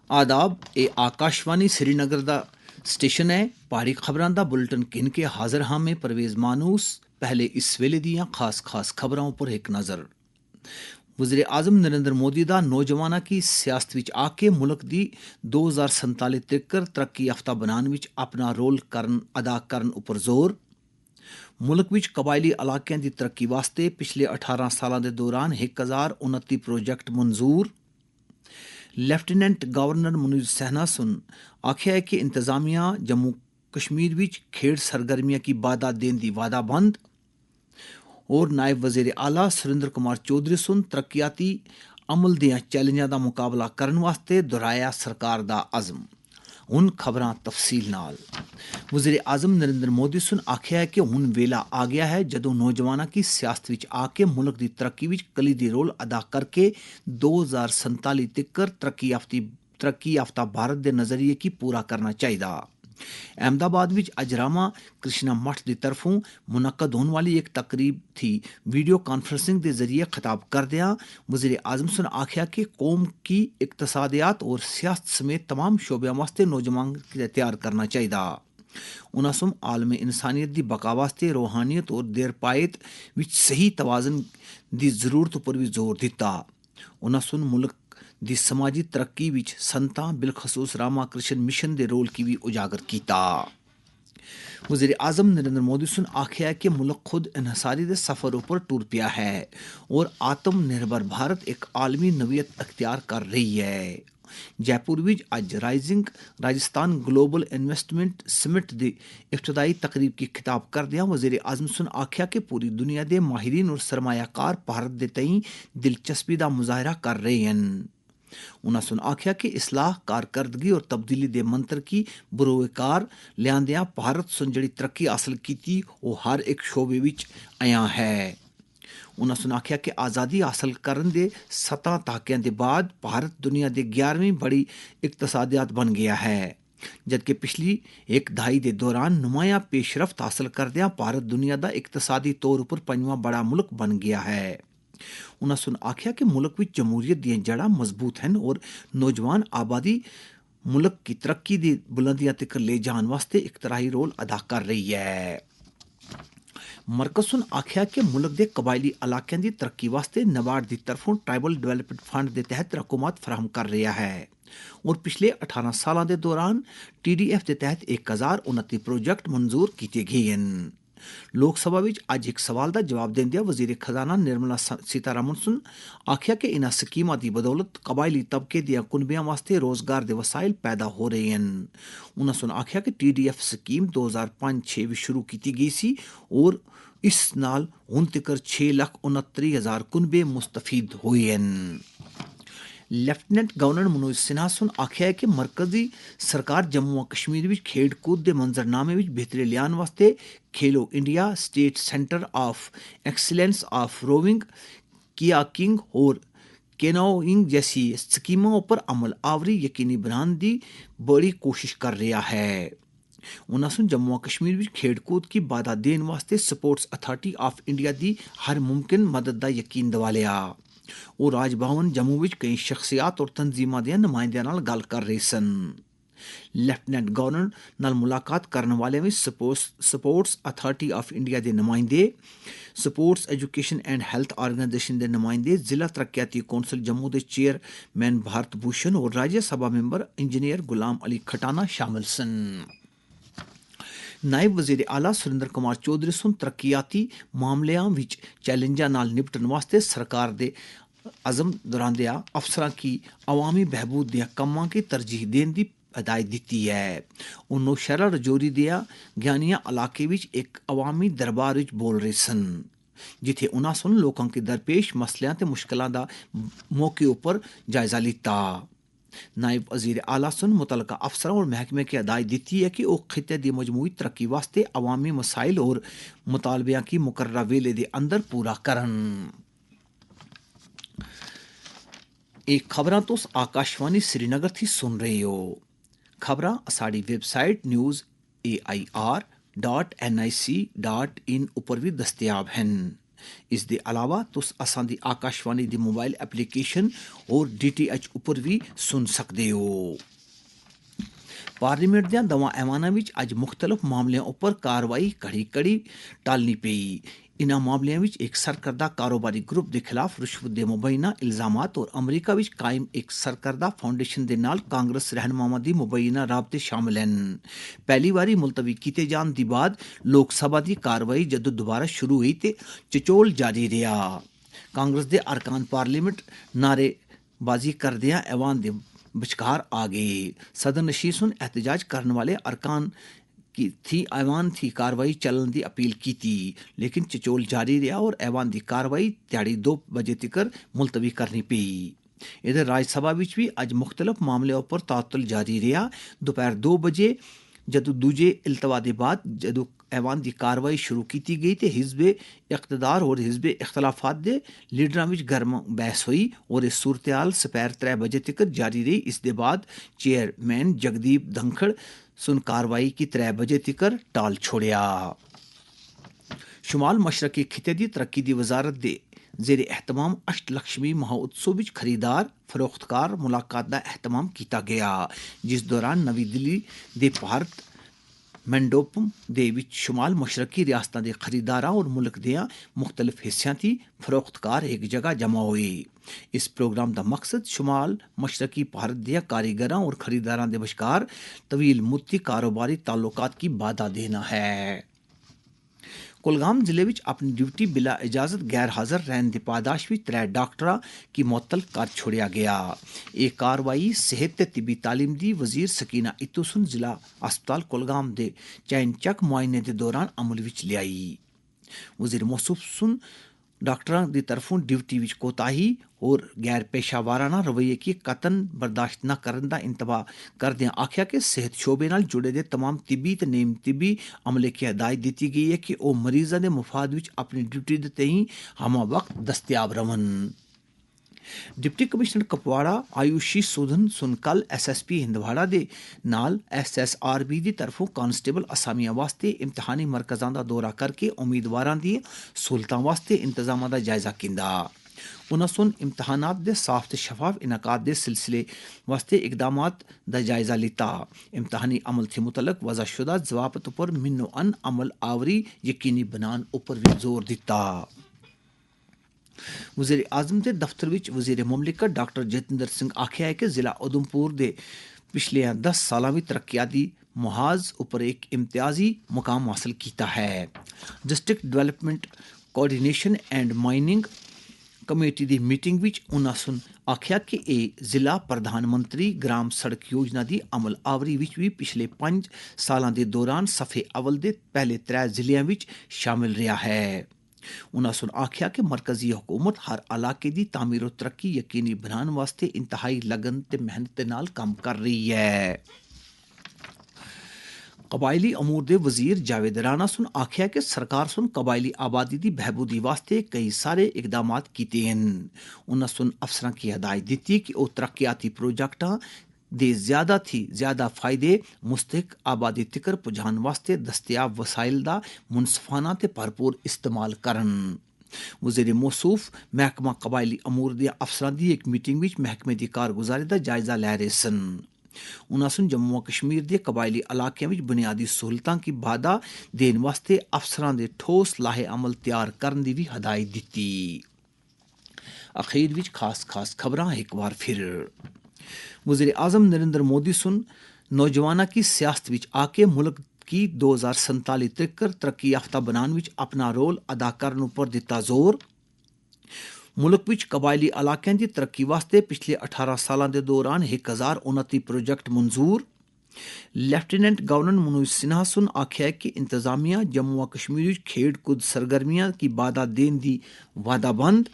आदाब ए आकाशवाणी श्रीनगर दा स्टेशन है। पहाड़ी खबरां दा बुलेटिन किन के हाजिर हां में परवेज मानूस। पहले इस वेले दियां खास खबरां पर एक नज़र। वज़ीर आज़म नरेंद्र मोदी दा नौजवाना की सियासत विच आके मुल्क दी 2047 तक्कर तरक्की याफ्ता बनाने विच अपना रोल अदा करन उपर जोर। मुल्क विच कबायली इलाकों की तरक्की वास्ते पिछले 18 सालों के दौरान 1029 प्रोजेक्ट मंजूर। लेफ्टिनेंट गवर्नर मनोज सिन्हा सुन आख्या है कि इंतजामिया जम्मू कश्मीर विच खेड सरगर्मियां की बाधा देने की वादा बंद। और नायब वजीर आला सुरेंद्र कुमार चौधरी सुन तरक्याती अमल दियां चैलेंजां दा मुकाबला करने वास्ते दोहराया सरकार दा अज़म। हुन खबरां तफसील नाल। वज़ीर आज़म नरेंद्र मोदी सुन आख्या है कि हुन वेला आ गया है जदों नौजवानों की सियासत विच आके मुल्क की तरक्की विच कलीदी रोल अदा करके 2047 तक्कर तरक्की याफ्ता भारत के नजरिए की पूरा करना चाहिए। अहमदाबाद विच अजरामा कृष्णा मठ की तरफों मुनक्कद होने वाली एक तकरीब थी वीडियो कॉन्फ्रेंसिंग के जरिए खिताब करदियां वज़ीर आज़म सुन आख्या कि कौम की इक्तसादियात और सियासत समेत तमाम शोबों वास्ते नौजवान को तैयार करना चाहिए। उनासुम आलम इंसानियत की बका वास्ते रूहानियत और देरपायत विच सही तवाजन की जरूरत पर भी जोर दिता। उनासुन मुल्क दी समाजी तरक्की विच संतां बिलखसूस रामाकृष्ण मिशन के रोल की भी उजागर किया। वज़ीर आज़म नरेंद्र मोदी सुन आख्या है कि मुल्क खुद इन्हसारी के सफर पर टुर पिया है और आत्मनिर्भर भारत एक आलमी नवीयत अख्तियार कर रही है। जयपुर विच अज rising Rajasthan global investment summit की इफ्तदाई तकरीब की खिताब करदियां वज़ीर आज़म सुन आख्या कि पूरी दुनिया के माहिरीन और सरमायाकार भारत के तई दिलचस्पी का मुजाहरा कर रहे हैं। उन्होंने आख्या कि इसलाह कारकर्दगी और तब्दीली दे मंत्र की बुरोकार लियांदियां भारत सुन जड़ी तरक्की हासिल की वो हर एक शोबे विच आया है। उन्होंने आख्या कि आज़ादी हासिल करने दे 17 दहाकियां दे बाद भारत दुनिया के 11वीं बड़ी इकतसादियात बन गया है, जबकि पिछली एक दहाई के दौरान नुमाया पेशरफ्त हासिल करदियां भारत दुनिया का इकतसादी तौर पर 5वां बड़ा मुल्क बन गया है। उन्होंने आख्या कि मुल्क विच जमहूरियत दी जड़ा मजबूत हैं और नौजवान आबादी मुल्क की तरक्की की बुलंदियां तक ले जाने वास्ते इकतराही रोल अदा कर रही है। मरकज सुन आख्या कि मुल्क के कबायली इलाकों की तरक्की वास्ते नबार्ड की तरफों ट्राइबल डेवलपमेंट फंड के तहत रकूमत फराहम कर रहा है और पिछले 18 सालों के दौरान TDF के तहत 1029 प्रोजेक्ट मंजूर किए गए हैं। लोकसभा विच अज एक सवाल का जवाब देंदे वजीर खजाना निर्मला सीतारमण सुन आख्या कि इन्हां स्कीमां की बदौलत कबायली तबके दियां कुनबियां वास्ते रोजगार के वसाइल पैदा हो रहे हैं। उन्होंने सुन आख्या कि TDF स्कीम 2005-6 में शुरू की गई सी और इस नाल हुण तक 6,69,000 कुनबे मुस्तफीद हुए हैं। लेफ्टिनेंट गवर्नर मनोज सिन्हा सुन आख्या है कि मरकजी सरकार जम्मू और कश्मीर विच खेड कूद के मंजरनामे विच बेहतरी लियाने वास्ते Khelo India state centre of excellence of rowing kayaking और केनोइंग जैसी स्कीमों पर अमल आवरी यकीनी बनाने की बड़ी कोशिश कर रहा है। उन्होंने जम्मू और कश्मीर में खेड कूद की बाधा देने वास्ते स्पोर्ट्स अथॉरिटी ऑफ इंडिया की हर मुमकिन मदद का यकीन दिवा लिया और राजभवन जम्मू विच कई शख्सियात और तंजीमां दे नुमाइंदियां नाल गल कर रहे सन। लेफ्टिनेंट गवर्नर नाल मुलाकात करने वाले में स्पोर्ट्स अथॉरिटी ऑफ इंडिया के नुमाइंदे, sports education and health organisation के नुमाइंदे, जिला तरक्याती कौंसल जम्मू के चेयरमैन भारत भूषण और राज्यसभा मेंबर इंजीनियर गुलाम अली खटाना शामिल सन। नायब वजीर आला सुरेंद्र कुमार चौधरी सुन तरक्याती मामलों विच चैलेंजां नाल निपटन वास्ते सरकार दे अज़म दोहरांदियां अफसरां की अवामी बहबूद दियां कम्मां की तरजीह देने की हिदायत दी है। उन्होंने शहरा रजौरी दिया ज्ञानिया इलाके विच एक अवामी दरबार विच बोल रहे सन जिथे उन्हां सुन लोकां की दरपेश मसलियां ते मुश्किलां दा मौके पर जायजा लिता। नायब वजीर आला सुन मुतलका अफसरों और महकमे की हिदायत दी है कि वह खिते की मजमूई तरक्की वास्ते अवामी मसाइल और मुतालबियां की मुकर्रा वेले के अंदर पूरा करन। एक खबरां तुस आकाशवाणी श्रीनगर थी सुन रहे हो। खबरां साड़ी वेबसाइट news.air.nic.in उपर भी दस्तयाब हैं। इस दे अलावा तुस असां दी आकाशवाणी दी मोबाइल एप्लीकेशन और DTH उप्पर भी सुन सकदे हो। पार्लियामेंट दियां दवां ऐवानां विच अज्ज मुख्तलिफ मामलें उप्पर कार्रवाई घड़ी टालनी पेई। इन्हां मामलें विच एक सरकर्दा कारोबारी ग्रुप दे खिलाफ रिश्वत दे मुबैना इल्जामात और अमरीका विच कायम एक सरकर्दा फाउंडेशन दे नाल कांग्रेस रहनुमावां दी मुबैना राबते शामिल हन। पहली बारी मुलतवी कीते जान दी बाद लोक सभा दी कार्रवाई जदों दोबारा शुरू होई ते चचोल जारी रेहा। कांग्रेस दे अरकान पार्लियामेंट नारेबाजी करदियां ऐवान दे बचकार आ गए। सदन नशीस सुन एहतजाज करने वाले अरकान की थी ऐवान थी कार्रवाई चलन की अपील की थी, लेकिन चचोल जारी रहा और ऐवान की कार्रवाई ध्याड़ी 2 बजे तक मुलतवी करनी पई। इधर राज्यसभा विच भी अज मुख्तलिफ मामलों पर तातुल जारी रहा। दोपहर 2 बजे जदों दूजे इल्तवा के बाद जदों ऐवान की कार्रवाई शुरू की गई तो हिजबे इख्तदार और हिजबे इख्तलाफात के लीडरां विच गर्म बहस हुई और इस सूरत हाल सपैर 3 बजे तक जारी रही। इस दे बाद चेयरमैन जगदीप धनखड़ सुन कार्रवाई की 3 बजे तक टाल छोड़िया। शुमाल मशरकी खिते की तरक्की की वजारत दे जेर एहतमाम अष्टलक्ष्मी महोत्सव विच खरीदार फरोख्तकार मुलाकात का एहतमाम किया गया, जिस दौरान नवी दिल्ली दे भारत मंडोपम दे विच शुमाल मशरकी रियासतां दे खरीदारां और मुल्क दियां मुख्तलिफ हिस्सियां थी फरोख्तकार एक जगह जमा हुए। इस प्रोग्राम का मकसद शुमाल मशरकी भारत दियां कारीगरां और खरीदारां दे बश्कार तवील मुद्दी कारोबारी ताल्लुकात की बाधा देना है। कुलगाम जिले विच अपनी ड्यूटी बिला इजाजत गैर हाजिर रहने की पादाश में 3 डॉक्टरां की मुअत्तल कर छोड़िया गया। एक कार्रवाई सेहत ते तिबी तालीम दी वजीर सकीना इत्तुसुन जिला अस्पताल कुलगाम दे चैन चक मुआयने के दौरान अमल विच लियाई। वजीर मौसूफ सुन डॉक्टरां दी तरफों ड्यूटी विच कोताही और गैर पेशावाराना रवैये की कतन बर्दाश्त न करने का इंतबा करदे आख्या कि सेहत शोबे नाल जुड़े दे तमाम तिबी ते नेम तिबी अमले की हिदायत दी गई है कि वह मरीज़ां दे मुफाद विच अपनी ड्यूटी दे तई हमा वक्त दस्तयाब रहन। डिप्टी कमिश्नर कुपवाड़ा आयुषी सुधन सुन कल SSP हिंदवाड़ा दे नाल SSRB दी तरफों कांस्टेबल असामियां वास्ते इम्तिहानी मरकज़ां दा दौरा करके उम्मीदवारां दी सहूलतां वास्ते इंतजामां दा जायजा कीता। उन्हां सुन इम्तिहानात दे साफ ते शफाफ इनकाद दे सिलसिले वास्ते इकदामात दा जायजा लिता। इम्तिहानी अमल थी मुतलक वज़ाशुदा ज़वाबत पर मिन्नो अन अमल आवरी यकीनी बनान उपर भी जोर दिता। वज़ीर आज़म के दफ्तर विच वज़ीर मुमलिकत डॉक्टर जतिंदर सिंह आख्या है कि जिला उधमपुर दे पिछले 10 सालों में तरक्याती मुहाज उपर एक इम्तियाजी मुकाम हासिल किया है। District development coordination and mining committee की मीटिंग विच उन्हां सुन आख्या कि यह जिला प्रधानमंत्री ग्राम सड़क योजना की अमल आवरी विच भी पिछले 5 सालों के दौरान सफ़े अवल दे पहले 3 जिलियां विच शामिल रहा है। उन्हां सुन आख्या कि मरकजी हुकूमत हर इलाके की तामीर और तरक्की यकीनी बनाने वास्ते इंतहाई लगन ते मेहनत दे नाल काम कर रही है। कबायली अमूर दे वजीर जावेद राणा सुन आख्या कि सरकार सुन कबायली आबादी की बहबूदी वास्ते कई सारे इकदामात किए हैं। उन्हां सुन अफसरां की हिदायत दी कि वह तरक्याती प्रोजेक्टां दे ज्यादा थी ज्यादा फायदे मुस्तहिक आबादी तिकर पुजान वास्ते दस्तयाब वसाइल दा मुनसफाना ते भरपूर इस्तेमाल करन। वज़ीर मौसूफ महकमा कबायली अमूर दे अफसरां दी एक मीटिंग विच महकमे दी कारगुजारी दा जायजा लै रहे सन। उन्हां सुन जम्मू कश्मीर दे कबायली इलाकों में बुनियादी सहूलतां की बाधा देने वास्ते अफसरां दे ठोस लाहे अमल तैयार करने की भी हिदायत दी। अखीर विच खास खबरां एक बार फिर। वज़ीर आज़म नरेंद्र मोदी सुन नौजवाना की सियासत विच आके मुल्क की 2047 तक तरक्की याफ्ता बनाने विच अपना रोल अदा करने पर दिता जोर। मुल्क विच कबायली इलाकों की तरक्की वास्ते पिछले 18 सालों के दौरान 1029 प्रोजेक्ट मंजूर। लेफ्टिनेंट गवर्नर मनोज सिन्हा सुन आख्या कि इंतजामिया जम्मू कश्मीर विच खेड कूद सरगर्मियां की बाधा देने की वादाबंद।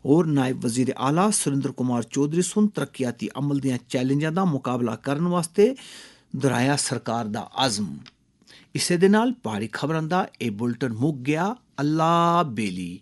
और नायब वजीर आला सुरेंद्र कुमार चौधरी सुन तरक्याती अमल दियां चैलेंजां दा मुकाबला करने वास्ते दोहराया सरकार दा आज़म। इसे दे नाल पहाड़ी खबरां दा ए बुलेटिन मुक गया। अल्लाह बेली।